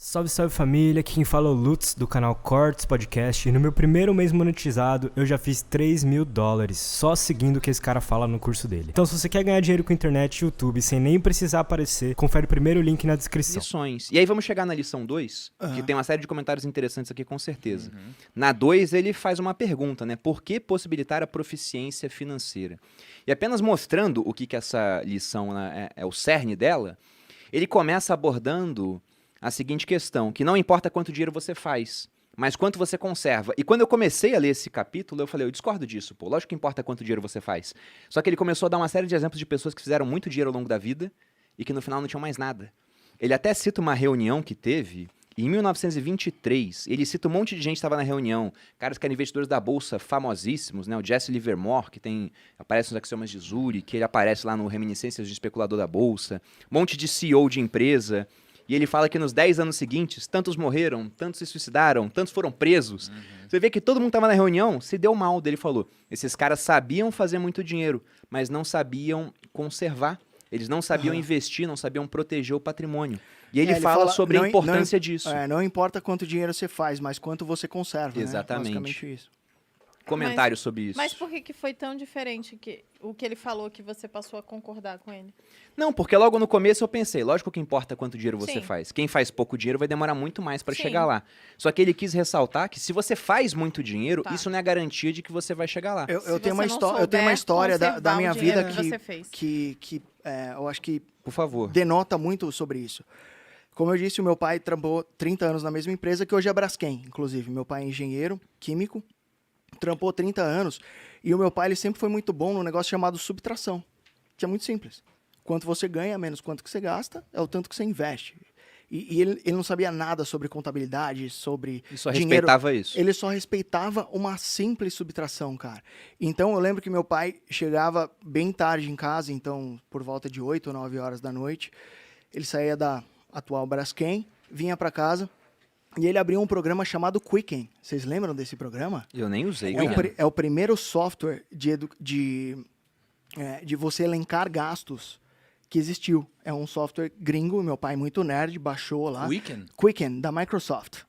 Salve, salve família, aqui quem fala é o Lutz do canal Cortes Podcast e no meu primeiro mês monetizado eu já fiz $3.000 só seguindo o que esse cara fala no curso dele. Então se você quer ganhar dinheiro com internet e YouTube sem nem precisar aparecer, confere o primeiro link na descrição. Lições. E aí vamos chegar na lição 2, que tem uma série de comentários interessantes aqui com certeza. Na 2 ele faz uma pergunta, né? Por que possibilitar a proficiência financeira? E apenas mostrando o que essa lição é o cerne dela, ele começa abordando a seguinte questão, que não importa quanto dinheiro você faz, mas quanto você conserva. E quando eu comecei a ler esse capítulo, eu falei, eu discordo disso, pô. Lógico que importa quanto dinheiro você faz. Só que ele começou a dar uma série de exemplos de pessoas que fizeram muito dinheiro ao longo da vida e que no final não tinham mais nada. Ele até cita uma reunião que teve em 1923. Ele cita um monte de gente que estava na reunião. Caras que eram investidores da Bolsa famosíssimos, né? O Jesse Livermore, que aparece nos Axiomas de Zurich, que ele aparece lá no Reminiscências de Especulador da Bolsa. Um monte de CEO de empresa. E ele fala que nos 10 anos seguintes, tantos morreram, tantos se suicidaram, tantos foram presos. Você vê que todo mundo estava na reunião, se deu mal. Ele falou, esses caras sabiam fazer muito dinheiro, mas não sabiam conservar. Eles não sabiam investir, não sabiam proteger o patrimônio. E ele fala sobre a importância disso. Não importa quanto dinheiro você faz, mas quanto você conserva. Exatamente. Né? Basicamente isso. Comentário sobre isso. Mas por que foi tão diferente o que ele falou que você passou a concordar com ele? Não, porque logo no começo eu pensei, lógico que importa quanto dinheiro você Sim. faz. Quem faz pouco dinheiro vai demorar muito mais para Sim. chegar lá. Só que ele quis ressaltar que se você faz muito dinheiro, Tá. isso não é garantia de que você vai chegar lá. Eu tenho uma história da minha vida que eu acho que Por favor. denota muito sobre isso. Como eu disse, o meu pai trampou 30 anos na mesma empresa que hoje é a Braskem, inclusive. Meu pai é engenheiro químico, trampou 30 anos, e o meu pai ele sempre foi muito bom num negócio chamado subtração, que é muito simples. Quanto você ganha, menos quanto que você gasta, é o tanto que você investe. E ele não sabia nada sobre contabilidade, sobre E só dinheiro. respeitava isso. Ele só respeitava uma simples subtração, cara. Então, eu lembro que meu pai chegava bem tarde em casa, então, por volta de 8 ou 9 horas da noite, ele saía da atual Braskem, vinha para casa, e ele abriu um programa chamado Quicken. Vocês lembram desse programa? Eu nem usei, cara. É o primeiro software de você elencar gastos que existiu. É um software gringo, meu pai muito nerd, baixou lá. Quicken, da Microsoft.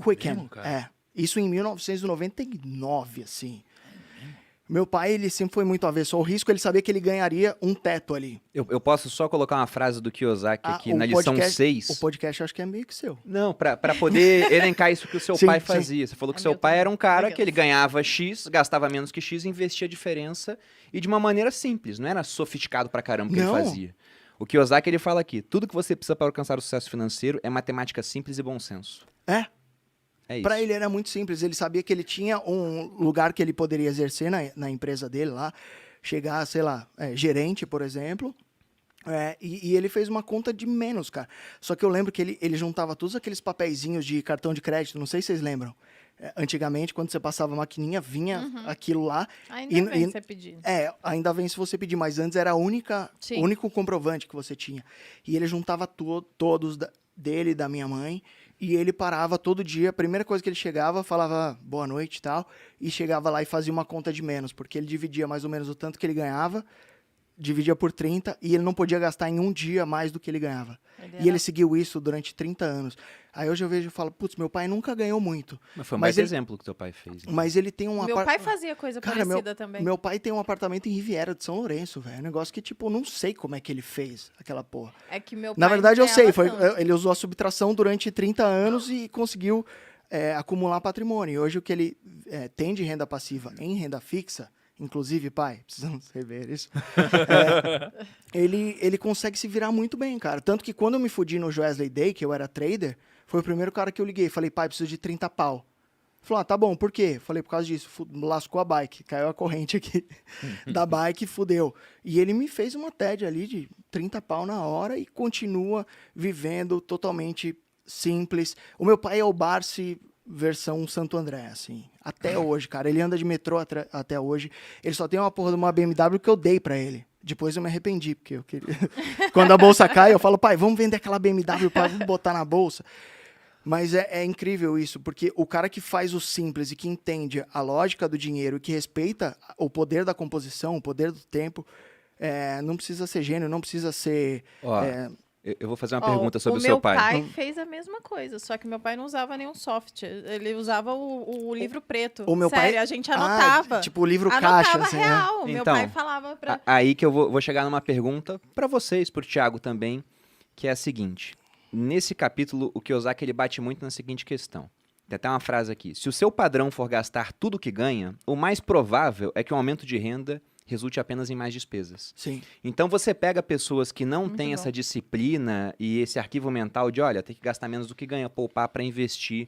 Quicken, mesmo, cara? é. Isso em 1999, assim. Meu pai, ele sempre foi muito avesso ao risco, ele sabia que ele ganharia um teto ali. Eu posso só colocar uma frase do Kiyosaki aqui o na lição podcast- 6. O podcast eu acho que é meio que seu. Não, pra poder elencar isso que o seu Sim, pai sim. fazia. Você falou que É seu meu pai também. era um cara Legal. que ele ganhava X, gastava menos que X e investia a diferença. E de uma maneira simples, não era sofisticado pra caramba o que Não. ele fazia. O Kiyosaki, ele fala aqui, tudo que você precisa para alcançar o sucesso financeiro é matemática simples e bom senso. É, É isso. para ele era muito simples. Ele sabia que ele tinha um lugar que ele poderia exercer na empresa dele lá, chegar, sei lá, gerente, por exemplo. E ele fez uma conta de menos, cara. Só que eu lembro que ele juntava todos aqueles papeizinhos de cartão de crédito, não sei se vocês lembram. Antigamente, quando você passava a maquininha, vinha aquilo lá. Ainda bem você pedindo. Ainda vem se você pedir, mas antes era o Sim. único comprovante que você tinha. E ele juntava todos dele e da minha mãe, e ele parava todo dia, a primeira coisa que ele chegava, falava boa noite e tal, e chegava lá e fazia uma conta de menos, porque ele dividia mais ou menos o tanto que ele ganhava, dividia por 30, e ele não podia gastar em um dia mais do que ele ganhava. E ele seguiu isso durante 30 anos. Aí hoje eu vejo e falo, putz, meu pai nunca ganhou muito. Mas foi mas mais ele- exemplo que teu pai fez. Mas ele tem um Meu pai fazia coisa parecida também. Meu pai tem um apartamento em Riviera de São Lourenço, velho. Um negócio que, tipo, eu não sei como é que ele fez aquela porra. É que meu pai Na verdade, eu não sei. ganhava tanto. Ele usou a subtração durante 30 anos e conseguiu acumular patrimônio. E hoje o que ele tem de renda passiva em renda fixa, inclusive, pai, precisamos rever isso, ele consegue se virar muito bem, cara. Tanto que quando eu me fudi no Wesley Day, que eu era trader, foi o primeiro cara que eu liguei. Falei, pai, preciso de 30 pau. Ele falou, tá bom, por quê? Falei, por causa disso. Lascou a bike, caiu a corrente aqui da bike, fudeu. E ele me fez uma TED ali de 30 pau na hora e continua vivendo totalmente simples. O meu pai é o Barsi versão Santo André, assim. Até hoje, cara. Ele anda de metrô até hoje. Ele só tem uma porra de uma BMW que eu dei pra ele. Depois eu me arrependi, porque eu queria... Quando a bolsa cai, eu falo, pai, vamos vender aquela BMW para botar na bolsa. Mas é incrível isso, porque o cara que faz o simples e que entende a lógica do dinheiro e que respeita o poder da composição, o poder do tempo, não precisa ser gênio, não precisa ser... Eu vou fazer uma Ó, pergunta sobre o meu seu pai. pai fez a mesma coisa, só que meu pai não usava nenhum software. Ele usava o livro preto. O meu Sério, pai- a gente anotava. tipo o livro Anotava caixa, assim, né? real. Meu Então, pai falava pra... Aí que eu vou chegar numa pergunta para vocês, pro Thiago também, que é a seguinte. Nesse capítulo, o Kiyosaki ele bate muito na seguinte questão. Tem até uma frase aqui. Se o seu padrão for gastar tudo que ganha, o mais provável é que um aumento de renda resulte apenas em mais despesas. Sim. Então você pega pessoas que não Muito têm bom. essa disciplina e esse arquivo mental de, olha, tem que gastar menos do que ganha, poupar para investir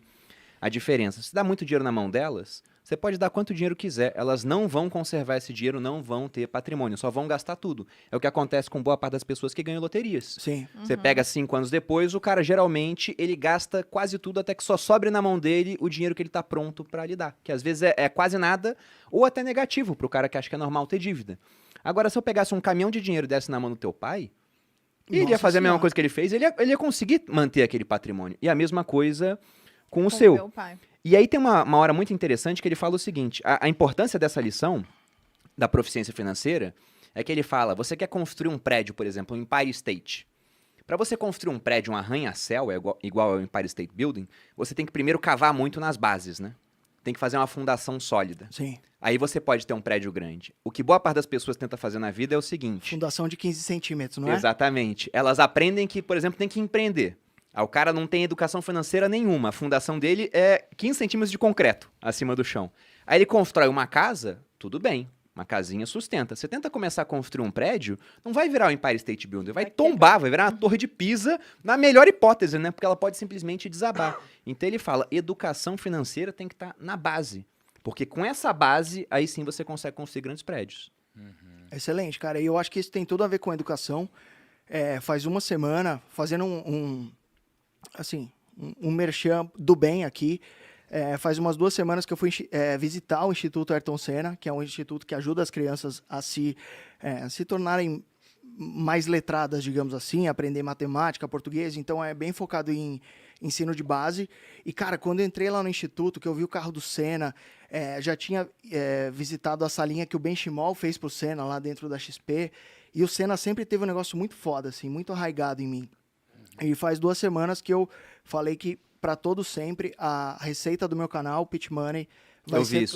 a diferença. Se dá muito dinheiro na mão delas, você pode dar quanto dinheiro quiser, elas não vão conservar esse dinheiro, não vão ter patrimônio, só vão gastar tudo. É o que acontece com boa parte das pessoas que ganham loterias. Sim. Você pega 5 anos depois, o cara geralmente ele gasta quase tudo até que só sobre na mão dele o dinheiro que ele tá pronto para lidar. Que às vezes é quase nada ou até negativo pro cara que acha que é normal ter dívida. Agora, se eu pegasse um caminhão de dinheiro e desse na mão do teu pai, ele ia Nossa fazer a mesma Senhora. coisa que ele fez, ele ia conseguir manter aquele patrimônio. E a mesma coisa com o com seu. meu pai. E aí tem uma hora muito interessante que ele fala o seguinte, a importância dessa lição da proficiência financeira é que ele fala, você quer construir um prédio, por exemplo, um Empire State. Para você construir um prédio, um arranha-céu, igual ao Empire State Building, você tem que primeiro cavar muito nas bases, né? Tem que fazer uma fundação sólida. Sim. Aí você pode ter um prédio grande. O que boa parte das pessoas tenta fazer na vida é o seguinte. Fundação de 15 centímetros, não é? Exatamente. Elas aprendem que, por exemplo, tem que empreender. Aí o cara não tem educação financeira nenhuma. A fundação dele é 15 centímetros de concreto acima do chão. Aí ele constrói uma casa, tudo bem. Uma casinha sustenta. Você tenta começar a construir um prédio, não vai virar o Empire State Building, vai tombar, vai virar uma torre de Pisa, na melhor hipótese, né? Porque ela pode simplesmente desabar. Então ele fala, educação financeira tem que estar na base. Porque com essa base, aí sim você consegue construir grandes prédios. Excelente, cara. E eu acho que isso tem tudo a ver com a educação. Faz uma semana, fazendo um merchan do bem aqui. Faz umas 2 semanas que eu fui visitar o Instituto Ayrton Senna, que é um instituto que ajuda as crianças a se tornarem mais letradas, digamos assim, aprender matemática, português. Então, é bem focado em ensino de base. E, cara, quando eu entrei lá no instituto, que eu vi o carro do Senna, já tinha visitado a salinha que o Benchimol fez pro Senna lá dentro da XP. E o Senna sempre teve um negócio muito foda, assim, muito arraigado em mim. E faz 2 semanas que eu falei que, para todo sempre, a receita do meu canal, Pitch Money,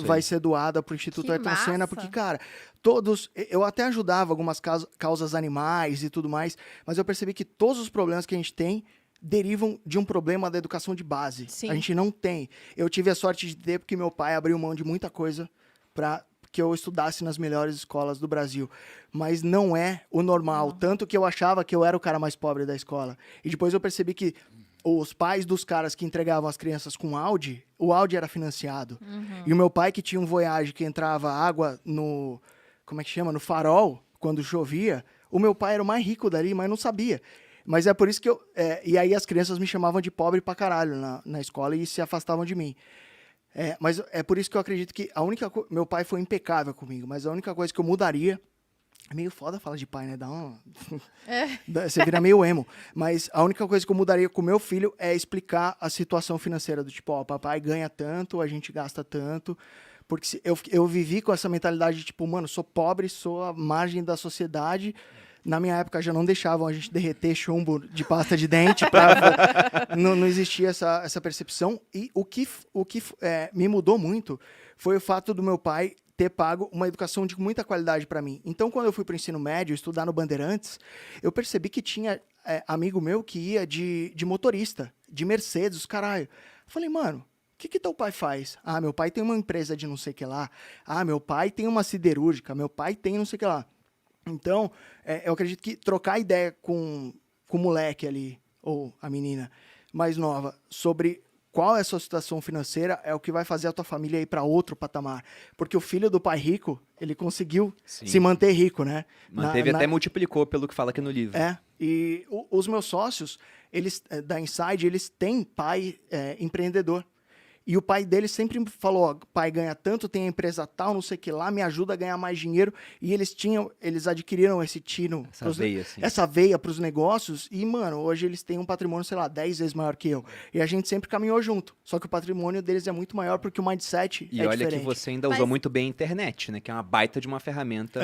vai ser doada para o Instituto Que Ayrton Senna, massa. porque, cara, eu até ajudava algumas causas animais e tudo mais, mas eu percebi que todos os problemas que a gente tem derivam de um problema da educação de base. Sim. A gente não tem. Eu tive a sorte de ter, porque meu pai abriu mão de muita coisa para que eu estudasse nas melhores escolas do Brasil. Mas não é o normal. Tanto que eu achava que eu era o cara mais pobre da escola. E depois eu percebi que os pais dos caras que entregavam as crianças com Audi, o Audi era financiado. E o meu pai, que tinha um Voyage que entrava água no... Como é que chama? No farol, quando chovia. O meu pai era o mais rico dali, mas não sabia. Mas é por isso que eu... e aí as crianças me chamavam de pobre pra caralho na escola e se afastavam de mim. Mas é por isso que eu acredito que meu pai foi impecável comigo, mas a única coisa que eu mudaria... É meio foda falar de pai, né? Você vira meio emo. Mas a única coisa que eu mudaria com o meu filho é explicar a situação financeira do tipo, ó, papai ganha tanto, a gente gasta tanto. Porque eu vivi com essa mentalidade de tipo, mano, sou pobre, sou a margem da sociedade. Na minha época já não deixavam a gente derreter chumbo de pasta de dente. Não existia essa percepção. E o que me mudou muito foi o fato do meu pai ter pago uma educação de muita qualidade para mim. Então, quando eu fui para o ensino médio, estudar no Bandeirantes, eu percebi que tinha amigo meu que ia de motorista, de Mercedes, caralho. Falei, mano, o que teu pai faz? Ah, meu pai tem uma empresa de não sei o que lá. Ah, meu pai tem uma siderúrgica. Meu pai tem não sei o que lá. Então, eu acredito que trocar ideia com o moleque ali, ou a menina mais nova, sobre qual é a sua situação financeira é o que vai fazer a tua família ir para outro patamar. Porque o filho do pai rico, ele conseguiu se manter rico, né? Manteve até multiplicou, pelo que fala aqui no livro. E os meus sócios, eles da Inside, eles têm pai empreendedor. E o pai dele sempre falou, ó, pai ganha tanto, tem a empresa tal, não sei o que lá, me ajuda a ganhar mais dinheiro. E eles adquiriram esse tino, essa veia pros negócios. E, mano, hoje eles têm um patrimônio, sei lá, 10 vezes maior que eu. E a gente sempre caminhou junto. Só que o patrimônio deles é muito maior porque o mindset E é olha diferente. que você ainda usou muito bem a internet, né? Que é uma baita de uma ferramenta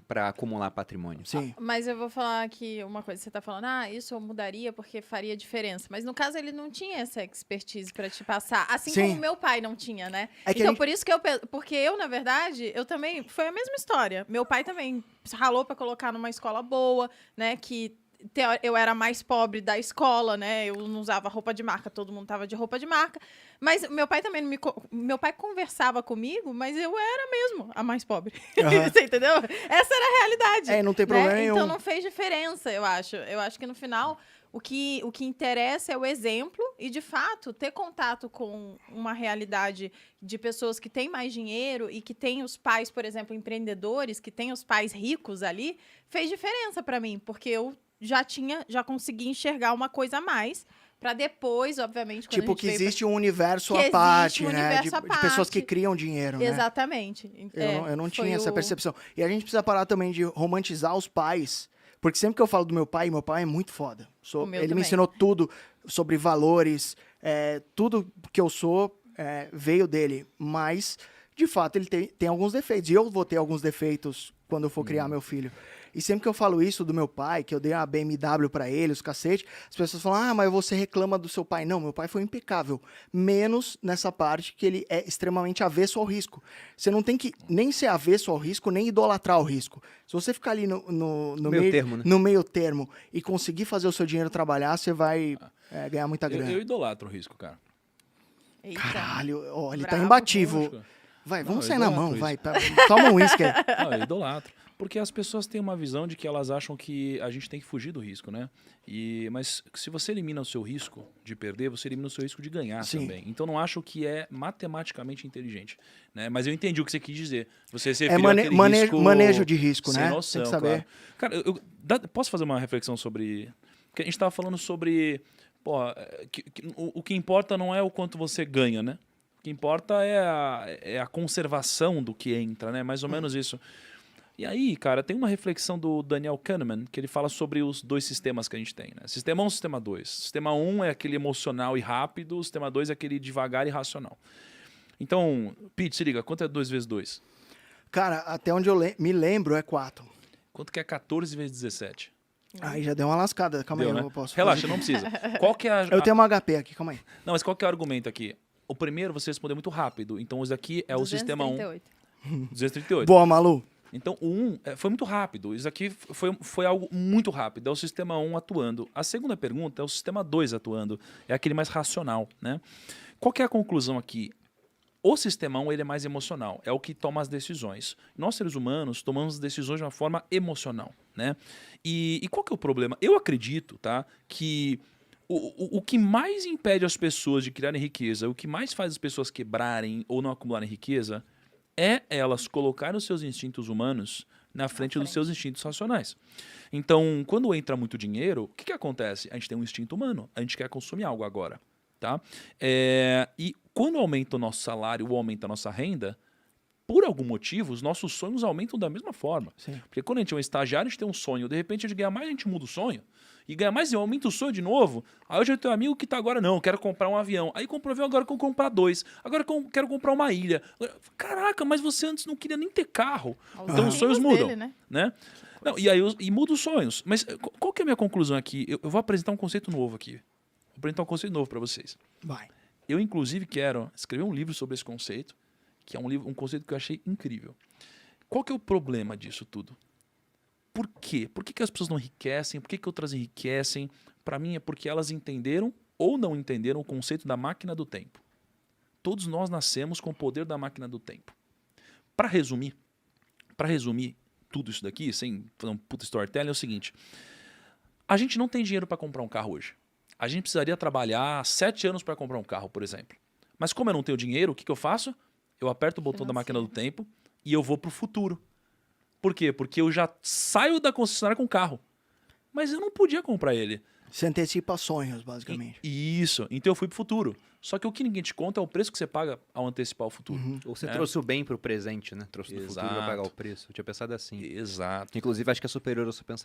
para acumular patrimônio. Sim. Mas eu vou falar aqui uma coisa. Você tá falando, isso eu mudaria porque faria diferença. Mas no caso, ele não tinha essa expertise pra te passar. Assim Sim. como meu pai não tinha, né? É que Então, a gente- por isso que porque eu, na verdade, eu também... Foi a mesma história. Meu pai também ralou pra colocar numa escola boa, né? Que eu era mais pobre da escola, né? Eu não usava roupa de marca, todo mundo tava de roupa de marca. Mas meu pai também não me... Meu pai conversava comigo, mas eu era mesmo a mais pobre. Aham. Você entendeu? Essa era a realidade. Não tem né? problema nenhum. Então não fez diferença, eu acho. Eu acho que no final... O que interessa é o exemplo e, de fato, ter contato com uma realidade de pessoas que têm mais dinheiro e que têm os pais, por exemplo, empreendedores, que têm os pais ricos ali, fez diferença para mim, porque eu já consegui enxergar uma coisa a mais para depois, obviamente, quando Tipo, a gente que veio existe um universo que à existe parte, um né? universo De, à de pessoas que parte. criam dinheiro, né? Exatamente. Eu não foi tinha essa percepção. E a gente precisa parar também de romantizar os pais. Porque sempre que eu falo do meu pai é muito foda. O meu Ele me também. ensinou tudo sobre valores, tudo que eu sou veio dele. Mas, de fato, ele tem alguns defeitos. E eu vou ter alguns defeitos quando eu for criar meu filho. E sempre que eu falo isso do meu pai, que eu dei uma BMW pra ele, os cacete, as pessoas falam, mas você reclama do seu pai. Não, meu pai foi impecável. Menos nessa parte que ele é extremamente avesso ao risco. Você não tem que nem ser avesso ao risco, nem idolatrar o risco. Se você ficar ali no Meio termo, né? no meio termo e conseguir fazer o seu dinheiro trabalhar, você vai ganhar muita grana. Eu idolatro o risco, cara. Eita. Caralho, ó, ele tá Bravo, imbatível. lógico. Vai, Não, vamos eu sair na idolatro mão, isso. vai. Toma um uísque aí. Não, eu idolatro. Porque as pessoas têm uma visão de que elas acham que a gente tem que fugir do risco, né? Mas se você elimina o seu risco de perder, você elimina o seu risco de ganhar Sim. também. Então não acho que é matematicamente inteligente, né? Mas eu entendi o que você quis dizer. Você se referiu àquele risco manejo de risco, sem né? noção, Tem que saber. claro. Cara, posso fazer uma reflexão sobre... Porque a gente estava falando sobre... o que importa não é o quanto você ganha, né? O que importa é a conservação do que entra, né? Mais ou menos isso. E aí, cara, tem uma reflexão do Daniel Kahneman, que ele fala sobre os dois sistemas que a gente tem, né? Sistema 1 e sistema 2. Sistema 1 é aquele emocional e rápido, o sistema 2 é aquele devagar e racional. Então, Pete, se liga, quanto é 2 vezes 2? Cara, até onde eu me lembro é 4. Quanto que é 14 vezes 17? Aí já deu uma lascada. Calma Deu, aí, né? eu posso. Relaxa, não precisa. Qual que é a... Eu tenho uma HP aqui, calma aí. Não, mas qual que é o argumento aqui? O primeiro você respondeu muito rápido, então isso daqui é o sistema 1. 238. 238. Boa, Malu. Então, o 1 foi muito rápido. Isso aqui foi algo muito rápido. É o sistema 1 atuando. A segunda pergunta é o sistema 2 atuando. É aquele mais racional, né? Qual que é a conclusão aqui? O sistema 1 ele é mais emocional. É o que toma as decisões. Nós, seres humanos, tomamos decisões de uma forma emocional, né? E qual que é o problema? Eu acredito, tá, que o que mais impede as pessoas de criarem riqueza, o que mais faz as pessoas quebrarem ou não acumularem riqueza, é elas colocarem os seus instintos humanos na frente dos seus instintos racionais. Então, quando entra muito dinheiro, o que acontece? A gente tem um instinto humano, a gente quer consumir algo agora. Tá? E quando aumenta o nosso salário ou aumenta a nossa renda, por algum motivo, os nossos sonhos aumentam da mesma forma. Sim. Porque quando a gente é um estagiário, a gente tem um sonho. De repente, a gente ganha mais, a gente muda o sonho. E ganha mais e aumenta o sonho de novo. Aí hoje eu tenho um amigo que tá agora, não, quero comprar um avião. Aí comprou um avião, agora quero comprar 2. Agora quero comprar uma ilha. Caraca, mas você antes não queria nem ter carro. Então os sonhos mudam. Dele, né? Né? Não, e aí muda os sonhos. Mas qual que é a minha conclusão aqui? Eu vou apresentar um conceito novo aqui. Vou apresentar um conceito novo para vocês. Vai. Eu, inclusive, quero escrever um livro sobre esse conceito, que é um conceito que eu achei incrível. Qual que é o problema disso tudo? Por quê? Por que as pessoas não enriquecem? Por que outras enriquecem? Para mim é porque elas entenderam ou não entenderam o conceito da máquina do tempo. Todos nós nascemos com o poder da máquina do tempo. Para resumir tudo isso daqui, sem fazer um puta storytelling, é o seguinte. A gente não tem dinheiro para comprar um carro hoje. A gente precisaria trabalhar 7 anos para comprar um carro, por exemplo. Mas como eu não tenho dinheiro, o que eu faço? Eu aperto o botão da máquina do tempo e eu vou para o futuro. Por quê? Porque eu já saio da concessionária com o carro. Mas eu não podia comprar ele. Você antecipa sonhos, basicamente. Isso. Então eu fui pro futuro. Só que o que ninguém te conta é o preço que você paga ao antecipar o futuro. Ou você É. trouxe o bem pro presente, né? Trouxe do futuro pra Exato. pagar o preço. Eu tinha pensado assim. Exato. Inclusive, acho que é superior ao seu pensamento.